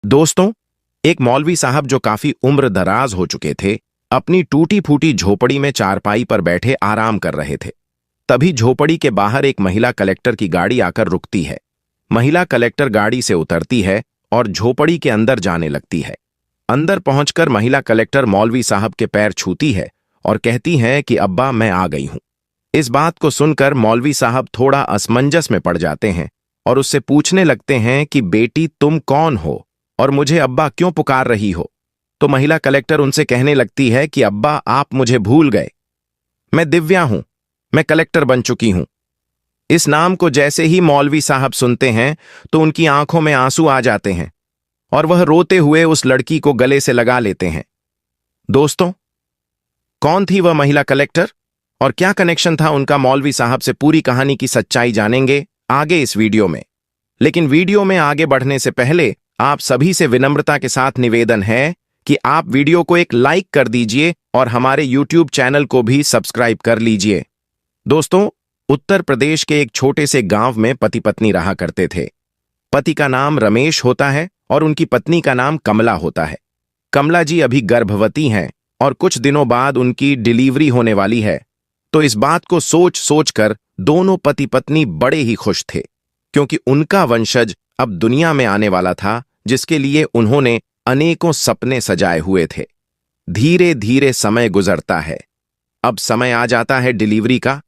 दोस्तों, एक मौलवी साहब जो काफी उम्र दराज हो चुके थे, अपनी टूटी फूटी झोपड़ी में चारपाई पर बैठे आराम कर रहे थे। तभी झोपड़ी के बाहर एक महिला कलेक्टर की गाड़ी आकर रुकती है। महिला कलेक्टर गाड़ी से उतरती है और झोपड़ी के अंदर जाने लगती है। अंदर पहुंचकर महिला कलेक्टर मौलवी साहब के पैर छूती है और कहती है कि अब्बा, मैं आ गई हूं। इस बात को सुनकर मौलवी साहब थोड़ा असमंजस में पड़ जाते हैं और उससे पूछने लगते हैं कि बेटी, तुम कौन हो और मुझे अब्बा क्यों पुकार रही हो? तो महिला कलेक्टर उनसे कहने लगती है कि अब्बा, आप मुझे भूल गए। मैं दिव्या हूं, मैं कलेक्टर बन चुकी हूं। इस नाम को जैसे ही मौलवी साहब सुनते हैं तो उनकी आंखों में आंसू आ जाते हैं और वह रोते हुए उस लड़की को गले से लगा लेते हैं। दोस्तों, कौन थी वह महिला कलेक्टर और क्या कनेक्शन था उनका मौलवी साहब से? पूरी कहानी की सच्चाई जानेंगे आगे इस वीडियो में। लेकिन वीडियो में आगे बढ़ने से पहले आप सभी से विनम्रता के साथ निवेदन है कि आप वीडियो को एक लाइक कर दीजिए और हमारे YouTube चैनल को भी सब्सक्राइब कर लीजिए। दोस्तों, उत्तर प्रदेश के एक छोटे से गांव में पति पत्नी रहा करते थे। पति का नाम रमेश होता है और उनकी पत्नी का नाम कमला होता है। कमला जी अभी गर्भवती हैं और कुछ दिनों बाद उनकी डिलीवरी होने वाली है। तो इस बात को सोच सोचकर दोनों पति पत्नी बड़े ही खुश थे, क्योंकि उनका वंशज अब दुनिया में आने वाला था, जिसके लिए उन्होंने अनेकों सपने सजाए हुए थे। धीरे धीरे समय गुजरता है। अब समय आ जाता है डिलीवरी का।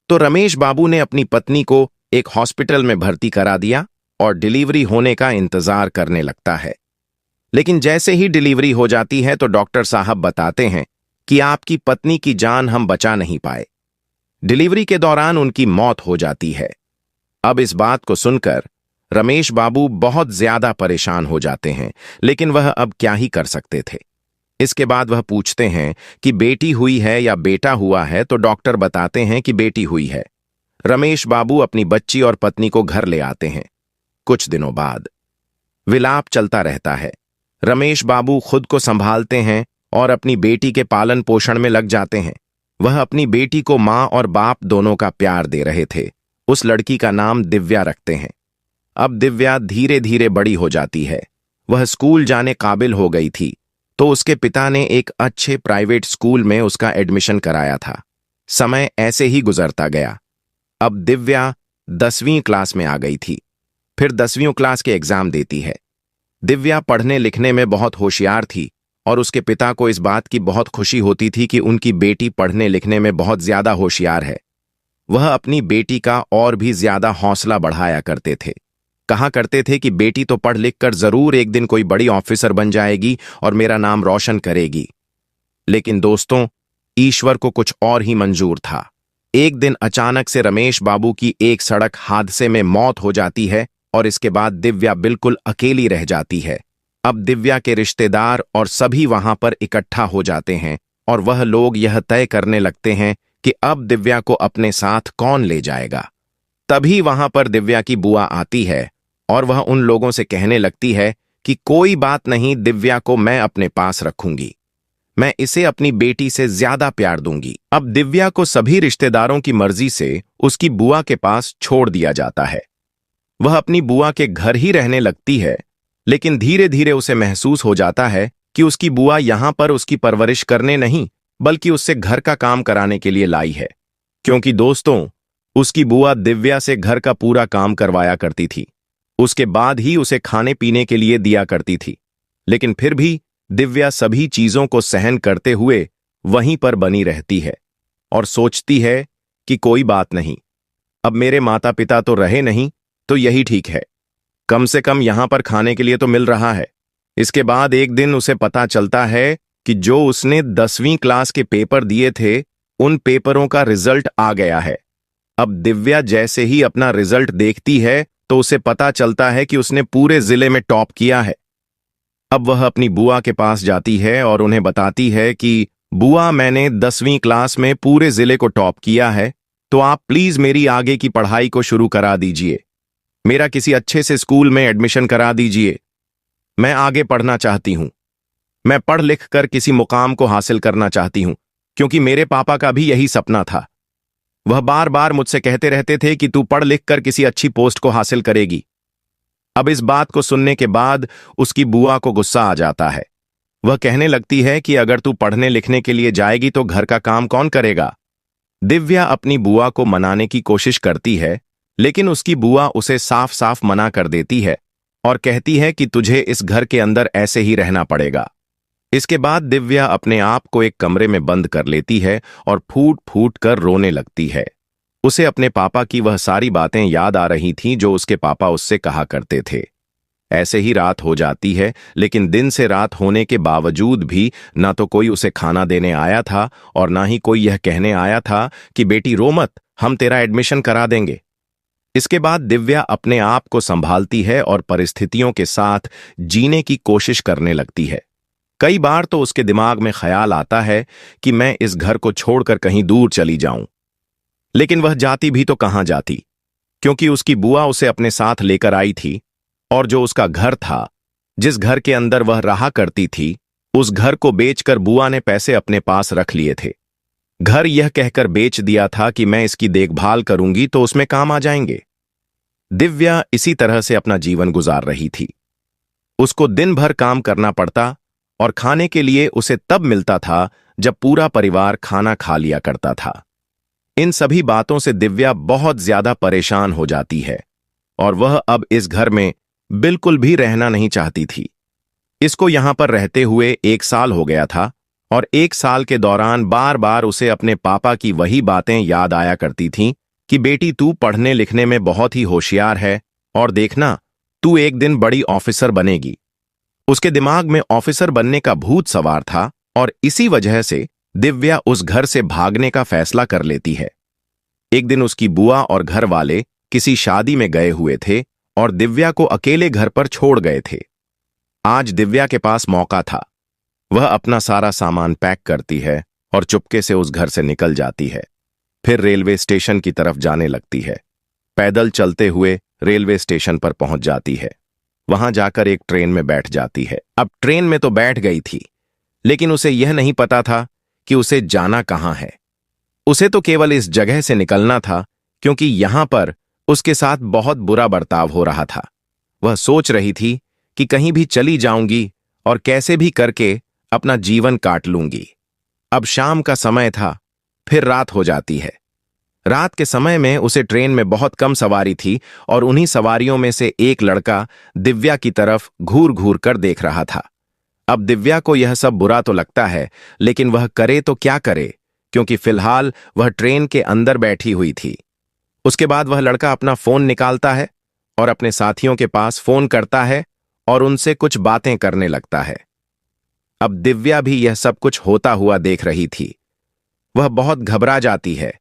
तो रमेश बाबू ने अपनी पत्नी को एक हॉस्पिटल में भर्ती करा दिया और डिलीवरी होने का इंतजार करने लगता है। लेकिन जैसे ही डिलीवरी हो जाती है तो डॉक्टर साहब बताते हैं कि आपकी पत्नी की जान हम बचा नहीं पाए। डिलीवरी के दौरान उनकी मौत हो जाती है। अब इस बात को सुनकर रमेश बाबू बहुत ज्यादा परेशान हो जाते हैं, लेकिन वह अब क्या ही कर सकते थे। इसके बाद वह पूछते हैं कि बेटी हुई है या बेटा हुआ है, तो डॉक्टर बताते हैं कि बेटी हुई है। रमेश बाबू अपनी बच्ची और पत्नी को घर ले आते हैं। कुछ दिनों बाद विलाप चलता रहता है। रमेश बाबू खुद को संभालते हैं और अपनी बेटी के पालन पोषण में लग जाते हैं। वह अपनी बेटी को मां और बाप दोनों का प्यार दे रहे थे। उस लड़की का नाम दिव्या रखते हैं। अब दिव्या धीरे धीरे बड़ी हो जाती है। वह स्कूल जाने काबिल हो गई थी, तो उसके पिता ने एक अच्छे प्राइवेट स्कूल में उसका एडमिशन कराया था। समय ऐसे ही गुजरता गया। अब दिव्या 10वीं क्लास में आ गई थी। फिर 10वीं क्लास के एग्जाम देती है। दिव्या पढ़ने लिखने में बहुत होशियार थी और उसके पिता को इस बात की बहुत खुशी होती थी कि उनकी बेटी पढ़ने लिखने में बहुत ज्यादा होशियार है। वह अपनी बेटी का और भी ज्यादा हौसला बढ़ाया करते थे। कहा करते थे कि बेटी तो पढ़ लिख कर जरूर एक दिन कोई बड़ी ऑफिसर बन जाएगी और मेरा नाम रोशन करेगी। लेकिन दोस्तों, ईश्वर को कुछ और ही मंजूर था। एक दिन अचानक से रमेश बाबू की एक सड़क हादसे में मौत हो जाती है और इसके बाद दिव्या बिल्कुल अकेली रह जाती है। अब दिव्या के रिश्तेदार और सभी वहां पर इकट्ठा हो जाते हैं और वह लोग यह तय करने लगते हैं कि अब दिव्या को अपने साथ कौन ले जाएगा। तभी वहां पर दिव्या की बुआ आती है और वह उन लोगों से कहने लगती है कि कोई बात नहीं, दिव्या को मैं अपने पास रखूंगी। मैं इसे अपनी बेटी से ज्यादा प्यार दूंगी। अब दिव्या को सभी रिश्तेदारों की मर्जी से उसकी बुआ के पास छोड़ दिया जाता है। वह अपनी बुआ के घर ही रहने लगती है, लेकिन धीरे धीरे उसे महसूस हो जाता है कि उसकी बुआ यहां पर उसकी परवरिश करने नहीं, बल्कि उससे घर का काम कराने के लिए लाई है। क्योंकि दोस्तों, उसकी बुआ दिव्या से घर का पूरा काम करवाया करती थी। उसके बाद ही उसे खाने पीने के लिए दिया करती थी। लेकिन फिर भी दिव्या सभी चीजों को सहन करते हुए वहीं पर बनी रहती है और सोचती है कि कोई बात नहीं, अब मेरे माता पिता तो रहे नहीं तो यही ठीक है, कम से कम यहां पर खाने के लिए तो मिल रहा है। इसके बाद एक दिन उसे पता चलता है कि जो उसने 10वीं क्लास के पेपर दिए थे, उन पेपरों का रिजल्ट आ गया है। अब दिव्या जैसे ही अपना रिजल्ट देखती है तो उसे पता चलता है कि उसने पूरे जिले में टॉप किया है। अब वह अपनी बुआ के पास जाती है और उन्हें बताती है कि बुआ, मैंने 10वीं क्लास में पूरे जिले को टॉप किया है, तो आप प्लीज मेरी आगे की पढ़ाई को शुरू करा दीजिए। मेरा किसी अच्छे से स्कूल में एडमिशन करा दीजिए। मैं आगे पढ़ना चाहती हूं। मैं पढ़ लिख कर किसी मुकाम को हासिल करना चाहती हूं, क्योंकि मेरे पापा का भी यही सपना था। वह बार बार मुझसे कहते रहते थे कि तू पढ़ लिख कर किसी अच्छी पोस्ट को हासिल करेगी। अब इस बात को सुनने के बाद उसकी बुआ को गुस्सा आ जाता है। वह कहने लगती है कि अगर तू पढ़ने लिखने के लिए जाएगी तो घर का काम कौन करेगा। दिव्या अपनी बुआ को मनाने की कोशिश करती है, लेकिन उसकी बुआ उसे साफ साफ मना कर देती है और कहती है कि तुझे इस घर के अंदर ऐसे ही रहना पड़ेगा। इसके बाद दिव्या अपने आप को एक कमरे में बंद कर लेती है और फूट फूट कर रोने लगती है। उसे अपने पापा की वह सारी बातें याद आ रही थीं जो उसके पापा उससे कहा करते थे। ऐसे ही रात हो जाती है, लेकिन दिन से रात होने के बावजूद भी ना तो कोई उसे खाना देने आया था और ना ही कोई यह कहने आया था कि बेटी रो मत, हम तेरा एडमिशन करा देंगे। इसके बाद दिव्या अपने आप को संभालती है और परिस्थितियों के साथ जीने की कोशिश करने लगती है। कई बार तो उसके दिमाग में ख्याल आता है कि मैं इस घर को छोड़कर कहीं दूर चली जाऊं, लेकिन वह जाती भी तो कहां जाती, क्योंकि उसकी बुआ उसे अपने साथ लेकर आई थी और जो उसका घर था, जिस घर के अंदर वह रहा करती थी, उस घर को बेचकर बुआ ने पैसे अपने पास रख लिए थे। घर यह कहकर बेच दिया था कि मैं इसकी देखभाल करूंगी तो उसमें काम आ जाएंगे। दिव्या इसी तरह से अपना जीवन गुजार रही थी। उसको दिन भर काम करना पड़ता और खाने के लिए उसे तब मिलता था जब पूरा परिवार खाना खा लिया करता था। इन सभी बातों से दिव्या बहुत ज्यादा परेशान हो जाती है और वह अब इस घर में बिल्कुल भी रहना नहीं चाहती थी। इसको यहां पर रहते हुए 1 साल हो गया था और 1 साल के दौरान बार बार उसे अपने पापा की वही बातें याद आया करती थीं कि बेटी तू पढ़ने लिखने में बहुत ही होशियार है और देखना तू एक दिन बड़ी ऑफिसर बनेगी। उसके दिमाग में ऑफिसर बनने का भूत सवार था और इसी वजह से दिव्या उस घर से भागने का फैसला कर लेती है। एक दिन उसकी बुआ और घर वाले किसी शादी में गए हुए थे और दिव्या को अकेले घर पर छोड़ गए थे। आज दिव्या के पास मौका था। वह अपना सारा सामान पैक करती है और चुपके से उस घर से निकल जाती है। फिर रेलवे स्टेशन की तरफ जाने लगती है। पैदल चलते हुए रेलवे स्टेशन पर पहुंच जाती है। वहां जाकर एक ट्रेन में बैठ जाती है। अब ट्रेन में तो बैठ गई थी, लेकिन उसे यह नहीं पता था कि उसे जाना कहां है। उसे तो केवल इस जगह से निकलना था, क्योंकि यहां पर उसके साथ बहुत बुरा बर्ताव हो रहा था। वह सोच रही थी कि कहीं भी चली जाऊंगी और कैसे भी करके अपना जीवन काट लूंगी। अब शाम का समय था, फिर रात हो जाती है। रात के समय में उसे ट्रेन में बहुत कम सवारी थी और उन्हीं सवारियों में से एक लड़का दिव्या की तरफ घूर घूर कर देख रहा था। अब दिव्या को यह सब बुरा तो लगता है, लेकिन वह करे तो क्या करे, क्योंकि फिलहाल वह ट्रेन के अंदर बैठी हुई थी। उसके बाद वह लड़का अपना फोन निकालता है और अपने साथियों के पास फोन करता है और उनसे कुछ बातें करने लगता है। अब दिव्या भी यह सब कुछ होता हुआ देख रही थी। वह बहुत घबरा जाती है।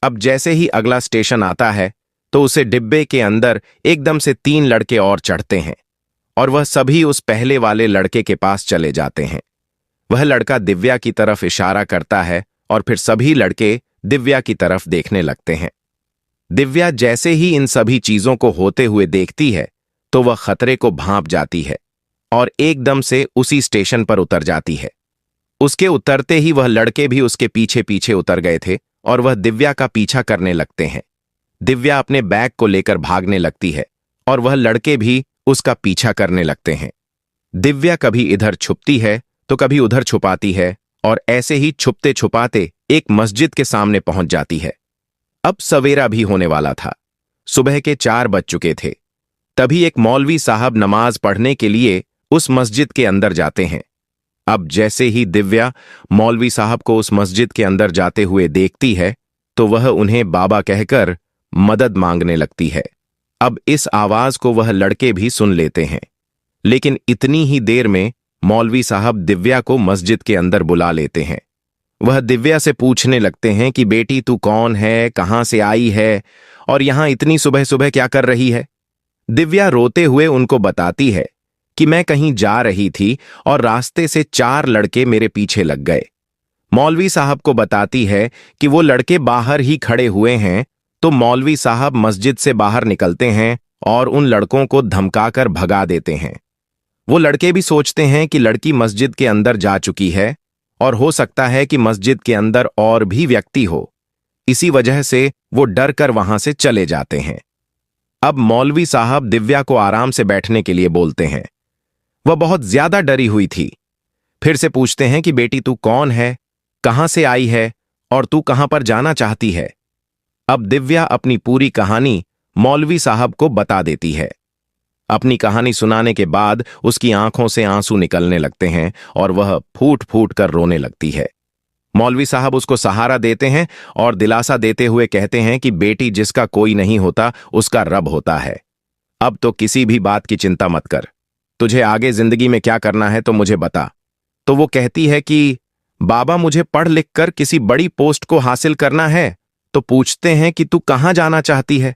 अब जैसे ही अगला स्टेशन आता है तो उसे डिब्बे के अंदर एकदम से 3 लड़के और चढ़ते हैं और वह सभी उस पहले वाले लड़के के पास चले जाते हैं। वह लड़का दिव्या की तरफ इशारा करता है और फिर सभी लड़के दिव्या की तरफ देखने लगते हैं। दिव्या जैसे ही इन सभी चीजों को होते हुए देखती है तो वह खतरे को भांप जाती है और एकदम से उसी स्टेशन पर उतर जाती है। उसके उतरते ही वह लड़के भी उसके पीछे पीछे उतर गए थे और वह दिव्या का पीछा करने लगते हैं। दिव्या अपने बैग को लेकर भागने लगती है और वह लड़के भी उसका पीछा करने लगते हैं। दिव्या कभी इधर छुपती है तो कभी उधर छुपाती है और ऐसे ही छुपते छुपाते एक मस्जिद के सामने पहुंच जाती है। अब सवेरा भी होने वाला था। सुबह के 4 बज चुके थे। तभी एक मौलवी साहब नमाज पढ़ने के लिए उस मस्जिद के अंदर जाते हैं। अब जैसे ही दिव्या मौलवी साहब को उस मस्जिद के अंदर जाते हुए देखती है तो वह उन्हें बाबा कहकर मदद मांगने लगती है। अब इस आवाज को वह लड़के भी सुन लेते हैं, लेकिन इतनी ही देर में मौलवी साहब दिव्या को मस्जिद के अंदर बुला लेते हैं। वह दिव्या से पूछने लगते हैं कि बेटी तू कौन है, कहां से आई है और यहां इतनी सुबह सुबह क्या कर रही है। दिव्या रोते हुए उनको बताती है कि मैं कहीं जा रही थी और रास्ते से 4 लड़के मेरे पीछे लग गए। मौलवी साहब को बताती है कि वो लड़के बाहर ही खड़े हुए हैं, तो मौलवी साहब मस्जिद से बाहर निकलते हैं और उन लड़कों को धमकाकर भगा देते हैं। वो लड़के भी सोचते हैं कि लड़की मस्जिद के अंदर जा चुकी है और हो सकता है कि मस्जिद के अंदर और भी व्यक्ति हो, इसी वजह से वो डर कर वहां से चले जाते हैं। अब मौलवी साहब दिव्या को आराम से बैठने के लिए बोलते हैं। वह बहुत ज्यादा डरी हुई थी। फिर से पूछते हैं कि बेटी तू कौन है, कहां से आई है और तू कहां पर जाना चाहती है। अब दिव्या अपनी पूरी कहानी मौलवी साहब को बता देती है। अपनी कहानी सुनाने के बाद उसकी आंखों से आंसू निकलने लगते हैं और वह फूट फूट कर रोने लगती है। मौलवी साहब उसको सहारा देते हैं और दिलासा देते हुए कहते हैं कि बेटी जिसका कोई नहीं होता उसका रब होता है। अब तो किसी भी बात की चिंता मत कर। तुझे आगे जिंदगी में क्या करना है तो मुझे बता। तो वो कहती है कि बाबा मुझे पढ़ लिख कर किसी बड़ी पोस्ट को हासिल करना है। तो पूछते हैं कि तू कहां जाना चाहती है।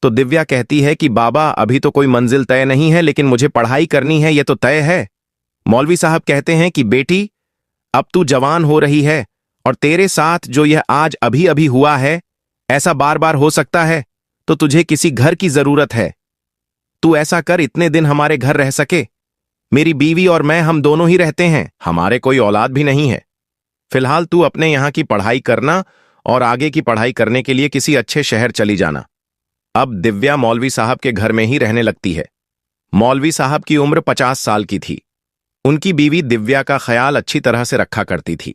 तो दिव्या कहती है कि बाबा अभी तो कोई मंजिल तय नहीं है, लेकिन मुझे पढ़ाई करनी है, यह तो तय है। मौलवी साहब कहते हैं कि बेटी अब तू जवान हो रही है और तेरे साथ जो यह आज अभी अभी हुआ है ऐसा बार बार हो सकता है, तो तुझे किसी घर की जरूरत है। तू ऐसा कर इतने दिन हमारे घर रह सके। मेरी बीवी और मैं हम दोनों ही रहते हैं, हमारे कोई औलाद भी नहीं है। फिलहाल तू अपने यहाँ की पढ़ाई करना और आगे की पढ़ाई करने के लिए किसी अच्छे शहर चली जाना। अब दिव्या मौलवी साहब के घर में ही रहने लगती है। मौलवी साहब की उम्र 50 साल की थी। उनकी बीवी दिव्या का ख्याल अच्छी तरह से रखा करती थी।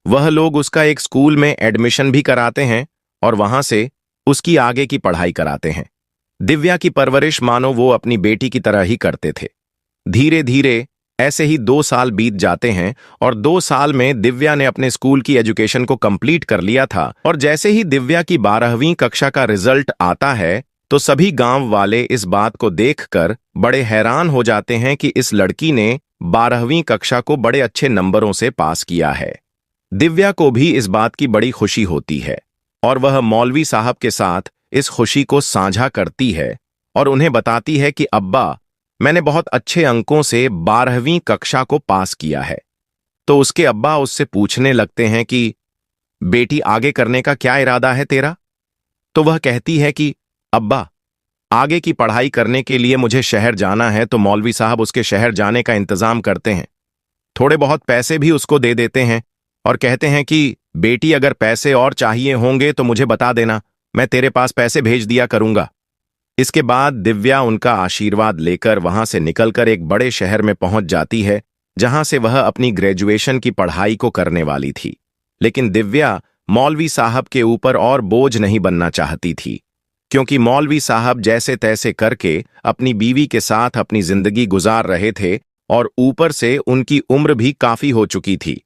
वह लोग उसका एक स्कूल में एडमिशन भी कराते हैं और वहां से उसकी आगे की पढ़ाई कराते हैं। दिव्या की परवरिश मानो वो अपनी बेटी की तरह ही करते थे। धीरे धीरे ऐसे ही 2 साल बीत जाते हैं और 2 साल में दिव्या ने अपने स्कूल की एजुकेशन को कंप्लीट कर लिया था। और जैसे ही दिव्या की 12वीं कक्षा का रिजल्ट आता है तो सभी गांव वाले इस बात को देखकर बड़े हैरान हो जाते हैं कि इस लड़की ने 12वीं कक्षा को बड़े अच्छे नंबरों से पास किया है। दिव्या को भी इस बात की बड़ी खुशी होती है और वह मौलवी साहब के साथ इस खुशी को साझा करती है और उन्हें बताती है कि अब्बा मैंने बहुत अच्छे अंकों से 12वीं कक्षा को पास किया है। तो उसके अब्बा उससे पूछने लगते हैं कि बेटी आगे करने का क्या इरादा है तेरा। तो वह कहती है कि अब्बा आगे की पढ़ाई करने के लिए मुझे शहर जाना है। तो मौलवी साहब उसके शहर जाने का इंतजाम करते हैं, थोड़े बहुत पैसे भी उसको दे देते हैं और कहते हैं कि बेटी अगर पैसे और चाहिए होंगे तो मुझे बता देना, मैं तेरे पास पैसे भेज दिया करूंगा। इसके बाद दिव्या उनका आशीर्वाद लेकर वहां से निकलकर एक बड़े शहर में पहुंच जाती है जहां से वह अपनी ग्रेजुएशन की पढ़ाई को करने वाली थी। लेकिन दिव्या मौलवी साहब के ऊपर और बोझ नहीं बनना चाहती थी, क्योंकि मौलवी साहब जैसे तैसे करके अपनी बीवी के साथ अपनी जिंदगी गुजार रहे थे और ऊपर से उनकी उम्र भी काफी हो चुकी थी।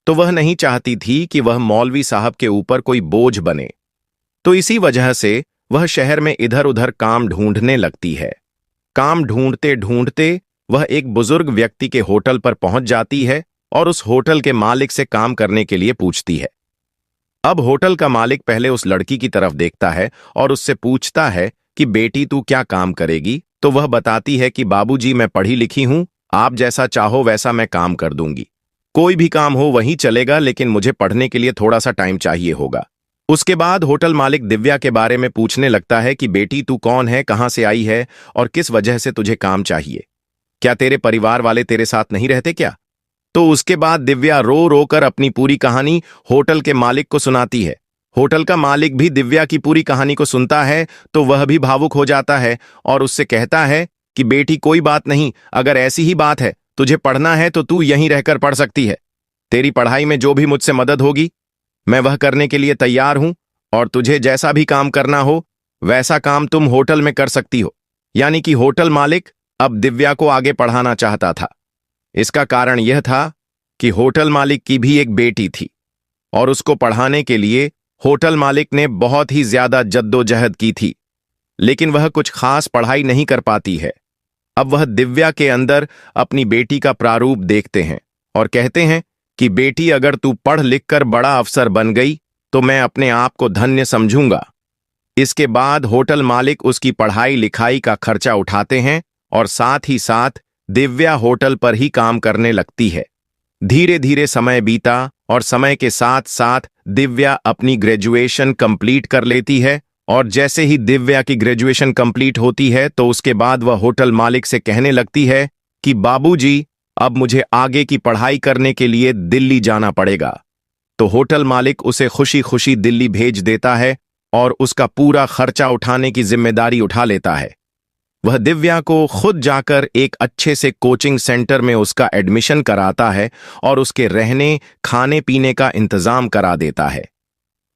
तो वह नहीं चाहती थी कि वह मौलवी साहब के ऊपर कोई बोझ बने। तो इसी वजह से वह शहर में इधर उधर काम ढूंढने लगती है। काम ढूंढते ढूंढते वह एक बुजुर्ग व्यक्ति के होटल पर पहुंच जाती है और उस होटल के मालिक से काम करने के लिए पूछती है। अब होटल का मालिक पहले उस लड़की की तरफ देखता है और उससे पूछता है कि बेटी तू क्या काम करेगी। तो वह बताती है कि बाबूजी मैं पढ़ी लिखी हूं, आप जैसा चाहो वैसा मैं काम कर दूंगी। कोई भी काम हो वही चलेगा, लेकिन मुझे पढ़ने के लिए थोड़ा सा टाइम चाहिए होगा। उसके बाद होटल मालिक दिव्या के बारे में पूछने लगता है कि बेटी तू कौन है, कहां से आई है और किस वजह से तुझे काम चाहिए। क्या तेरे परिवार वाले तेरे साथ नहीं रहते क्या। तो उसके बाद दिव्या रो रो कर अपनी पूरी कहानी होटल के मालिक को सुनाती है। होटल का मालिक भी दिव्या की पूरी कहानी को सुनता है तो वह भी भावुक हो जाता है और उससे कहता है कि बेटी कोई बात नहीं, अगर ऐसी ही बात है तुझे पढ़ना है तो तू यहीं रहकर पढ़ सकती है। तेरी पढ़ाई में जो भी मुझसे मदद होगी मैं वह करने के लिए तैयार हूं और तुझे जैसा भी काम करना हो वैसा काम तुम होटल में कर सकती हो। यानी कि होटल मालिक अब दिव्या को आगे पढ़ाना चाहता था। इसका कारण यह था कि होटल मालिक की भी एक बेटी थी और उसको पढ़ाने के लिए होटल मालिक ने बहुत ही ज्यादा जद्दोजहद की थी, लेकिन वह कुछ खास पढ़ाई नहीं कर पाती है। अब वह दिव्या के अंदर अपनी बेटी का प्रारूप देखते हैं और कहते हैं कि बेटी अगर तू पढ़ लिख कर बड़ा अफसर बन गई तो मैं अपने आप को धन्य समझूंगा। इसके बाद होटल मालिक उसकी पढ़ाई लिखाई का खर्चा उठाते हैं और साथ ही साथ दिव्या होटल पर ही काम करने लगती है। धीरे धीरे समय बीता और समय के साथ साथ दिव्या अपनी ग्रेजुएशन कंप्लीट कर लेती है और जैसे ही दिव्या की ग्रेजुएशन कंप्लीट होती है तो उसके बाद वह होटल मालिक से कहने लगती है कि बाबूजी अब मुझे आगे की पढ़ाई करने के लिए दिल्ली जाना पड़ेगा। तो होटल मालिक उसे खुशी खुशी दिल्ली भेज देता है और उसका पूरा खर्चा उठाने की जिम्मेदारी उठा लेता है। वह दिव्या को खुद जाकर एक अच्छे से कोचिंग सेंटर में उसका एडमिशन कराता है और उसके रहने खाने पीने का इंतजाम करा देता है।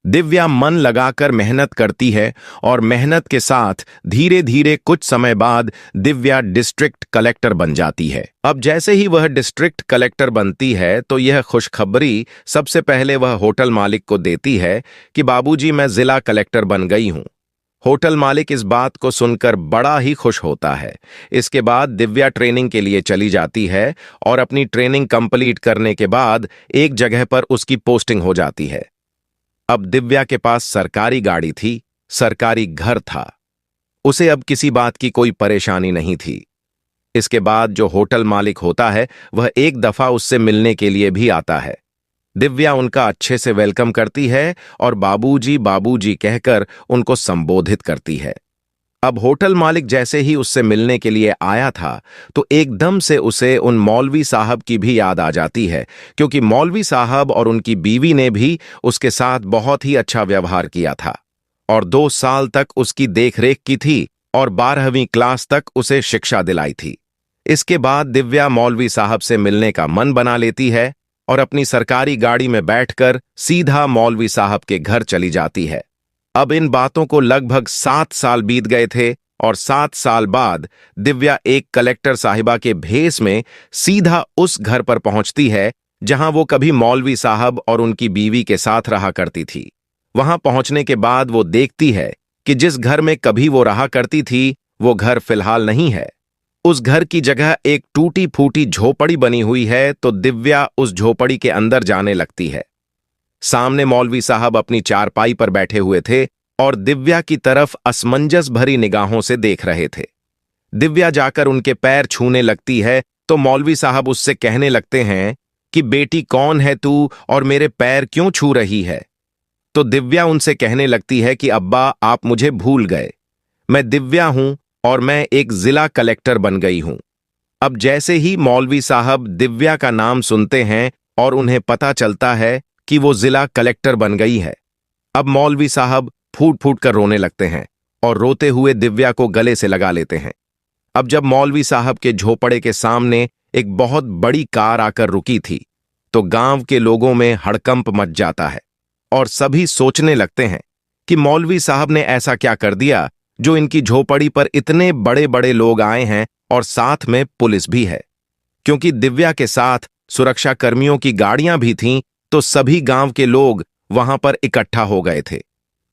दिव्या मन लगाकर मेहनत करती है और मेहनत के साथ धीरे धीरे कुछ समय बाद दिव्या डिस्ट्रिक्ट कलेक्टर बन जाती है। अब जैसे ही वह डिस्ट्रिक्ट कलेक्टर बनती है तो यह खुशखबरी सबसे पहले वह होटल मालिक को देती है कि बाबूजी, मैं जिला कलेक्टर बन गई हूं। होटल मालिक इस बात को सुनकर बड़ा ही खुश होता है। इसके बाद दिव्या ट्रेनिंग के लिए चली जाती है और अपनी ट्रेनिंग कंप्लीट करने के बाद एक जगह पर उसकी पोस्टिंग हो जाती है। अब दिव्या के पास सरकारी गाड़ी थी, सरकारी घर था। उसे अब किसी बात की कोई परेशानी नहीं थी। इसके बाद जो होटल मालिक होता है वह एक दफा उससे मिलने के लिए भी आता है। दिव्या उनका अच्छे से वेलकम करती है और बाबूजी बाबूजी कहकर उनको संबोधित करती है। अब होटल मालिक जैसे ही उससे मिलने के लिए आया था तो एकदम से उसे उन मौलवी साहब की भी याद आ जाती है, क्योंकि मौलवी साहब और उनकी बीवी ने भी उसके साथ बहुत ही अच्छा व्यवहार किया था और 2 साल तक उसकी देखरेख की थी और 12वीं क्लास तक उसे शिक्षा दिलाई थी। इसके बाद दिव्या मौलवी साहब से मिलने का मन बना लेती है और अपनी सरकारी गाड़ी में बैठकर सीधा मौलवी साहब के घर चली जाती है। अब इन बातों को लगभग 7 साल बीत गए थे और 7 साल बाद दिव्या एक कलेक्टर साहिबा के भेष में सीधा उस घर पर पहुंचती है जहां वो कभी मौलवी साहब और उनकी बीवी के साथ रहा करती थी। वहां पहुंचने के बाद वो देखती है कि जिस घर में कभी वो रहा करती थी वो घर फिलहाल नहीं है। उस घर की जगह एक टूटी फूटी झोपड़ी बनी हुई है। तो दिव्या उस झोपड़ी के अंदर जाने लगती है। सामने मौलवी साहब अपनी चारपाई पर बैठे हुए थे और दिव्या की तरफ असमंजस भरी निगाहों से देख रहे थे। दिव्या जाकर उनके पैर छूने लगती है तो मौलवी साहब उससे कहने लगते हैं कि बेटी, कौन है तू और मेरे पैर क्यों छू रही है? तो दिव्या उनसे कहने लगती है कि अब्बा, आप मुझे भूल गए। मैं दिव्या हूं और मैं एक जिला कलेक्टर बन गई हूं। अब जैसे ही मौलवी साहब दिव्या का नाम सुनते हैं और उन्हें पता चलता है कि वो जिला कलेक्टर बन गई है, अब मौलवी साहब फूट फूट कर रोने लगते हैं और रोते हुए दिव्या को गले से लगा लेते हैं। अब जब मौलवी साहब के झोपड़े के सामने एक बहुत बड़ी कार आकर रुकी थी तो गांव के लोगों में हड़कंप मच जाता है और सभी सोचने लगते हैं कि मौलवी साहब ने ऐसा क्या कर दिया जो इनकी झोपड़ी पर इतने बड़े बड़े लोग आए हैं और साथ में पुलिस भी है। क्योंकि दिव्या के साथ सुरक्षा कर्मियों की गाड़ियां भी थीं तो सभी गांव के लोग वहां पर इकट्ठा हो गए थे।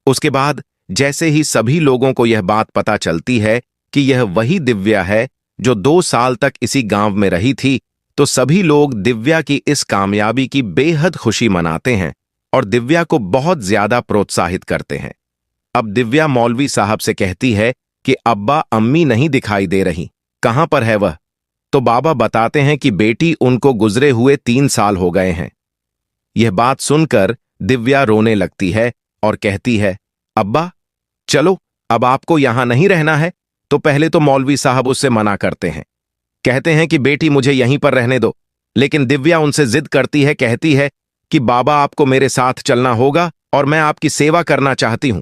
उसके बाद जैसे ही सभी लोगों को यह बात पता चलती है कि यह वही दिव्या है जो 2 साल तक इसी गांव में रही थी, तो सभी लोग दिव्या की इस कामयाबी की बेहद खुशी मनाते हैं और दिव्या को बहुत ज्यादा प्रोत्साहित करते हैं। अब दिव्या मौलवी साहब से कहती है कि अब्बा, अम्मी नहीं दिखाई दे रही, कहां पर है वह? तो बाबा बताते हैं कि बेटी, उनको गुजरे हुए 3 साल हो गए हैं। यह बात सुनकर दिव्या रोने लगती है और कहती है, अब्बा चलो, अब आपको यहां नहीं रहना है। तो पहले तो मौलवी साहब उससे मना करते हैं, कहते हैं कि बेटी मुझे यहीं पर रहने दो। लेकिन दिव्या उनसे जिद करती है, कहती है कि बाबा आपको मेरे साथ चलना होगा और मैं आपकी सेवा करना चाहती हूं।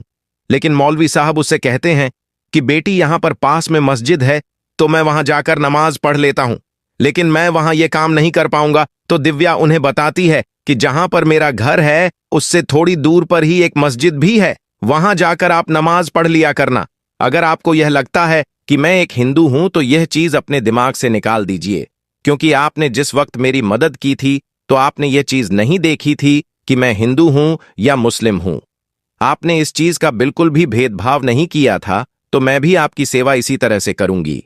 लेकिन मौलवी साहब उससे कहते हैं कि बेटी यहां पर पास में मस्जिद है तो मैं वहां जाकर नमाज पढ़ लेता हूं, लेकिन मैं वहां यह काम नहीं कर पाऊंगा। तो दिव्या उन्हें बताती है कि जहां पर मेरा घर है उससे थोड़ी दूर पर ही एक मस्जिद भी है, वहां जाकर आप नमाज पढ़ लिया करना। अगर आपको यह लगता है कि मैं एक हिंदू हूं तो यह चीज अपने दिमाग से निकाल दीजिए, क्योंकि आपने जिस वक्त मेरी मदद की थी तो आपने यह चीज नहीं देखी थी कि मैं हिंदू हूं या मुस्लिम हूं। आपने इस चीज का बिल्कुल भी भेदभाव नहीं किया था, तो मैं भी आपकी सेवा इसी तरह से करूंगी।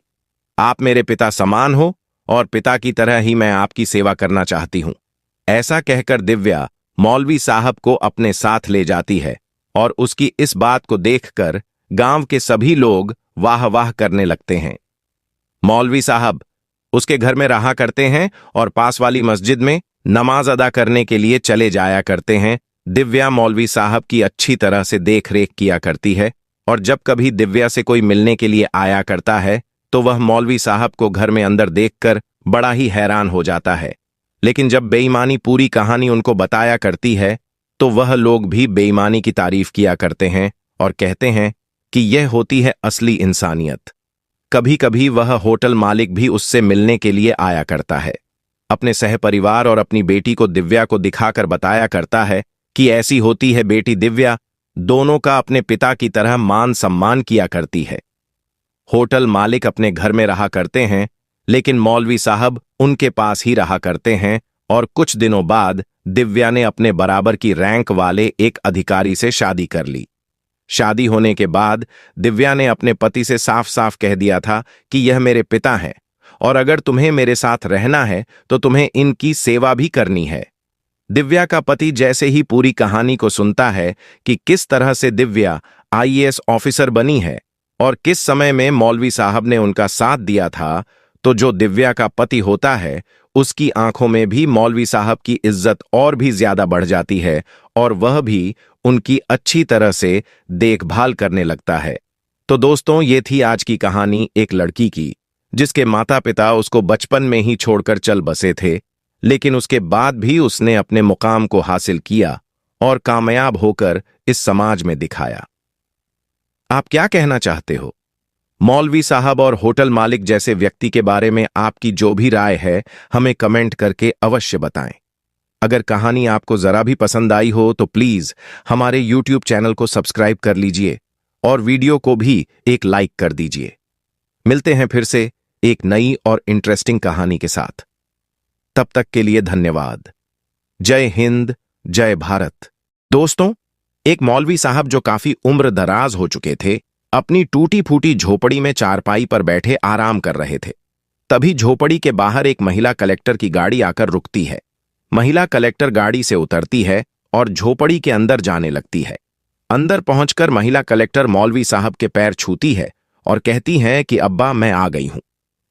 आप मेरे पिता समान हो और पिता की तरह ही मैं आपकी सेवा करना चाहती हूं। ऐसा कहकर दिव्या मौलवी साहब को अपने साथ ले जाती है और उसकी इस बात को देखकर गांव के सभी लोग वाह वाह करने लगते हैं। मौलवी साहब उसके घर में रहा करते हैं और पास वाली मस्जिद में नमाज अदा करने के लिए चले जाया करते हैं। दिव्या मौलवी साहब की अच्छी तरह से देख रेख किया करती है और जब कभी दिव्या से कोई मिलने के लिए आया करता है तो वह मौलवी साहब को घर में अंदर देखकर बड़ा ही हैरान हो जाता है। लेकिन जब बेईमानी पूरी कहानी उनको बताया करती है तो वह लोग भी बेईमानी की तारीफ किया करते हैं और कहते हैं कि यह होती है असली इंसानियत। कभी कभी वह होटल मालिक भी उससे मिलने के लिए आया करता है। अपने सहपरिवार और अपनी बेटी को दिव्या को दिखाकर बताया करता है कि ऐसी होती है बेटी दिव्या, दोनों का अपने पिता की तरह मान सम्मान किया करती है। होटल मालिक अपने घर में रहा करते हैं, लेकिन मौलवी साहब उनके पास ही रहा करते हैं और कुछ दिनों बाद दिव्या ने अपने बराबर की रैंक वाले एक अधिकारी से शादी कर ली। शादी होने के बाद दिव्या ने अपने पति से साफ साफ कह दिया था कि यह मेरे पिता हैं और अगर तुम्हें मेरे साथ रहना है तो तुम्हें इनकी सेवा भी करनी है। दिव्या का पति जैसे ही पूरी कहानी को सुनता है कि किस तरह से दिव्या आईएएस ऑफिसर बनी है और किस समय में मौलवी साहब ने उनका साथ दिया था, तो जो दिव्या का पति होता है उसकी आंखों में भी मौलवी साहब की इज्जत और भी ज्यादा बढ़ जाती है और वह भी उनकी अच्छी तरह से देखभाल करने लगता है। तो दोस्तों, ये थी आज की कहानी एक लड़की की जिसके माता पिता उसको बचपन में ही छोड़कर चल बसे थे, लेकिन उसके बाद भी उसने अपने मुकाम को हासिल किया और कामयाब होकर इस समाज में दिखाया। आप क्या कहना चाहते हो? मौलवी साहब और होटल मालिक जैसे व्यक्ति के बारे में आपकी जो भी राय है हमें कमेंट करके अवश्य बताएं। अगर कहानी आपको जरा भी पसंद आई हो तो प्लीज हमारे YouTube चैनल को सब्सक्राइब कर लीजिए और वीडियो को भी एक लाइक कर दीजिए। मिलते हैं फिर से एक नई और इंटरेस्टिंग कहानी के साथ। तब तक के लिए धन्यवाद। जय हिंद, जय भारत। दोस्तों, एक मौलवी साहब जो काफी उम्र दराज हो चुके थे, अपनी टूटी फूटी झोपड़ी में चारपाई पर बैठे आराम कर रहे थे। तभी झोपड़ी के बाहर एक महिला कलेक्टर की गाड़ी आकर रुकती है। महिला कलेक्टर गाड़ी से उतरती है और झोपड़ी के अंदर जाने लगती है। अंदर पहुंचकर महिला कलेक्टर मौलवी साहब के पैर छूती है और कहती है कि अब्बा, मैं आ गई हूं।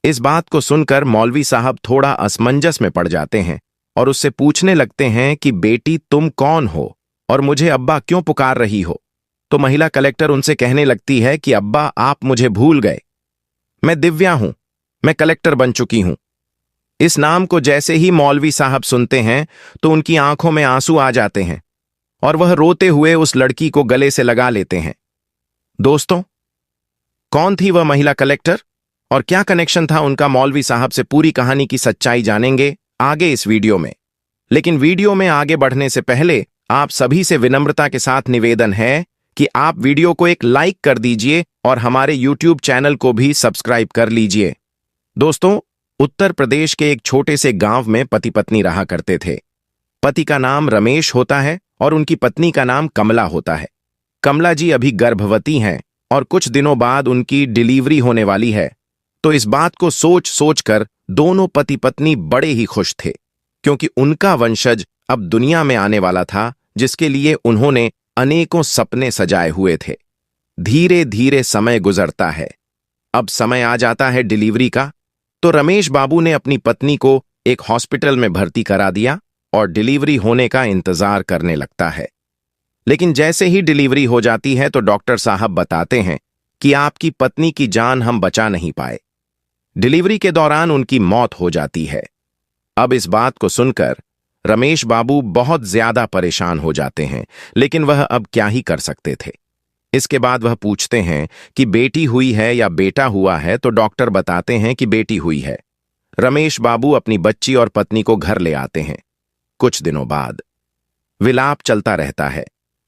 इस बात को सुनकर मौलवी साहब थोड़ा असमंजस में पड़ जाते हैं और उससे पूछने लगते हैं कि बेटी, तुम कौन हो और मुझे अब्बा क्यों पुकार रही हो? तो महिला कलेक्टर उनसे कहने लगती है कि अब्बा, आप मुझे भूल गए। मैं दिव्या हूं, मैं कलेक्टर बन चुकी हूं। इस नाम को जैसे ही मौलवी साहब सुनते हैं तो उनकी आंखों में आंसू आ जाते हैं और वह रोते हुए उस लड़की को गले से लगा लेते हैं। दोस्तों, कौन थी वह महिला कलेक्टर और क्या कनेक्शन था उनका मौलवी साहब से? पूरी कहानी की सच्चाई जानेंगे आगे इस वीडियो में। लेकिन वीडियो में आगे बढ़ने से पहले आप सभी से विनम्रता के साथ निवेदन है कि आप वीडियो को एक लाइक कर दीजिए और हमारे YouTube चैनल को भी सब्सक्राइब कर लीजिए। दोस्तों, उत्तर प्रदेश के एक छोटे से गांव में पति पत्नी रहा करते थे। पति का नाम रमेश होता है और उनकी पत्नी का नाम कमला होता है। कमला जी अभी गर्भवती हैं और कुछ दिनों बाद उनकी डिलीवरी होने वाली है। तो इस बात को सोच सोचकर दोनों पति पत्नी बड़े ही खुश थे, क्योंकि उनका वंशज अब दुनिया में आने वाला था, जिसके लिए उन्होंने अनेकों सपने सजाए हुए थे। धीरे धीरे समय गुजरता है। अब समय आ जाता है डिलीवरी का। तो रमेश बाबू ने अपनी पत्नी को एक हॉस्पिटल में भर्ती करा दिया और डिलीवरी होने का इंतजार करने लगता है। लेकिन जैसे ही डिलीवरी हो जाती है तो डॉक्टर साहब बताते हैं कि आपकी पत्नी की जान हम बचा नहीं पाए। डिलीवरी के दौरान उनकी मौत हो जाती है। अब इस बात को सुनकर रमेश बाबू बहुत ज्यादा परेशान हो जाते हैं, लेकिन वह अब क्या ही कर सकते थे। इसके बाद वह पूछते हैं कि बेटी हुई है या बेटा हुआ है, तो डॉक्टर बताते हैं कि बेटी हुई है। रमेश बाबू अपनी बच्ची और पत्नी को घर ले आते हैं। कुछ दिनों बाद विलाप चलता रहता है।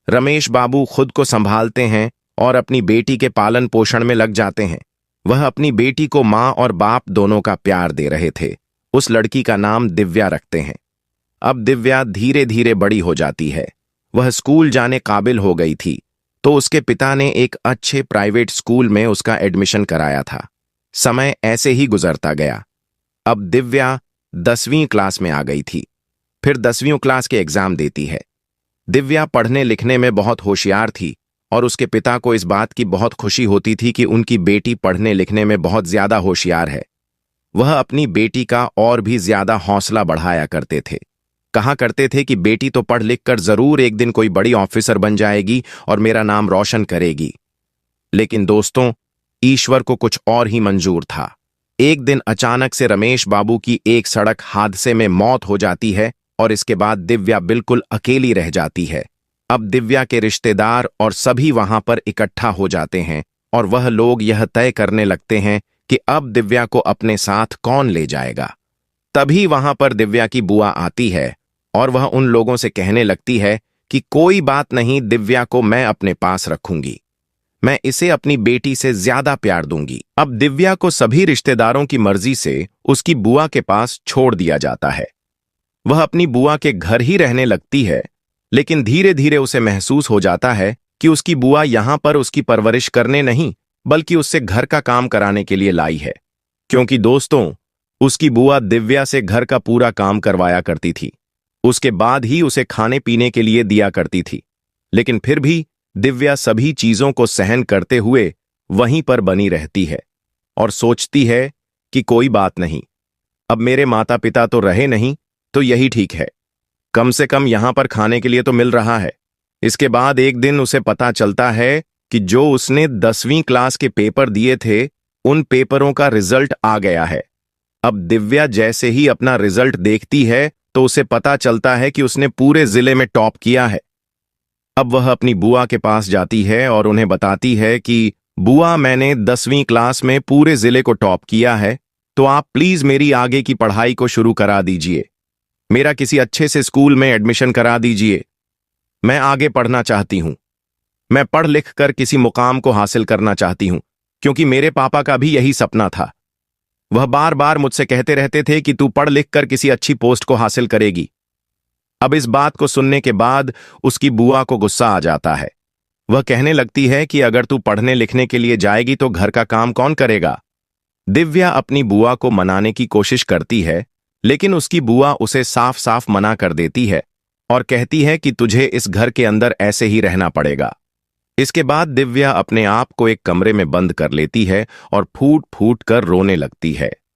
रमेश बाबू खुद को संभालते हैं और अपनी बेटी के पालन पोषण में लग जाते हैं। वह अपनी बेटी को मां और बाप दोनों का प्यार दे रहे थे। उस लड़की का नाम दिव्या रखते हैं। अब दिव्या धीरे धीरे बड़ी हो जाती है। वह स्कूल जाने काबिल हो गई थी, तो उसके पिता ने एक अच्छे प्राइवेट स्कूल में उसका एडमिशन कराया था। समय ऐसे ही गुजरता गया। अब दिव्या 10वीं क्लास में आ गई थी। फिर 10वीं क्लास के एग्जाम देती है। दिव्या पढ़ने लिखने में बहुत होशियार थी और उसके पिता को इस बात की बहुत खुशी होती थी कि उनकी बेटी पढ़ने लिखने में बहुत ज्यादा होशियार है। वह अपनी बेटी का और भी ज्यादा हौसला बढ़ाया करते थे। कहा करते थे कि बेटी तो पढ़ लिख कर जरूर एक दिन कोई बड़ी ऑफिसर बन जाएगी और मेरा नाम रोशन करेगी। लेकिन दोस्तों, ईश्वर को कुछ और ही मंजूर था। एक दिन अचानक से रमेश बाबू की एक सड़क हादसे में मौत हो जाती है और इसके बाद दिव्या बिल्कुल अकेली रह जाती है। अब दिव्या के रिश्तेदार और सभी वहां पर इकट्ठा हो जाते हैं और वह लोग यह तय करने लगते हैं कि अब दिव्या को अपने साथ कौन ले जाएगा। तभी वहां पर दिव्या की बुआ आती है और वह उन लोगों से कहने लगती है कि कोई बात नहीं, दिव्या को मैं अपने पास रखूंगी, मैं इसे अपनी बेटी से ज्यादा प्यार दूंगी। अब दिव्या को सभी रिश्तेदारों की मर्जी से उसकी बुआ के पास छोड़ दिया जाता है। वह अपनी बुआ के घर ही रहने लगती है, लेकिन धीरे धीरे उसे महसूस हो जाता है कि उसकी बुआ यहां पर उसकी परवरिश करने नहीं बल्कि उससे घर का काम कराने के लिए लाई है। क्योंकि दोस्तों, उसकी बुआ दिव्या से घर का पूरा काम करवाया करती थी, उसके बाद ही उसे खाने पीने के लिए दिया करती थी। लेकिन फिर भी दिव्या सभी चीजों को सहन करते हुए वहीं पर बनी रहती है और सोचती है कि कोई बात नहीं, अब मेरे माता पिता तो रहे नहीं तो यही ठीक है, कम से कम यहां पर खाने के लिए तो मिल रहा है। इसके बाद एक दिन उसे पता चलता है कि जो उसने 10वीं क्लास के पेपर दिए थे उन पेपरों का रिजल्ट आ गया है। अब दिव्या जैसे ही अपना रिजल्ट देखती है तो उसे पता चलता है कि उसने पूरे जिले में टॉप किया है। अब वह अपनी बुआ के पास जाती है और उन्हें बताती है कि बुआ, मैंने 10वीं क्लास में पूरे जिले को टॉप किया है, तो आप प्लीज मेरी आगे की पढ़ाई को शुरू करा दीजिए, मेरा किसी अच्छे से स्कूल में एडमिशन करा दीजिए। मैं आगे पढ़ना चाहती हूं, मैं पढ़ लिख कर किसी मुकाम को हासिल करना चाहती हूं, क्योंकि मेरे पापा का भी यही सपना था। वह बार बार मुझसे कहते रहते थे कि तू पढ़ लिख कर किसी अच्छी पोस्ट को हासिल करेगी। अब इस बात को सुनने के बाद उसकी बुआ को गुस्सा आ जाता है। वह कहने लगती है कि अगर तू पढ़ने लिखने के लिए जाएगी तो घर का काम कौन करेगा। दिव्या अपनी बुआ को मनाने की कोशिश करती है, लेकिन उसकी बुआ उसे साफ साफ मना कर देती है और कहती है कि तुझे इस घर के अंदर ऐसे ही रहना पड़ेगा। इसके बाद दिव्या अपने आप को एक कमरे में बंद कर लेती है और फूट फूट कर रोने लगती है।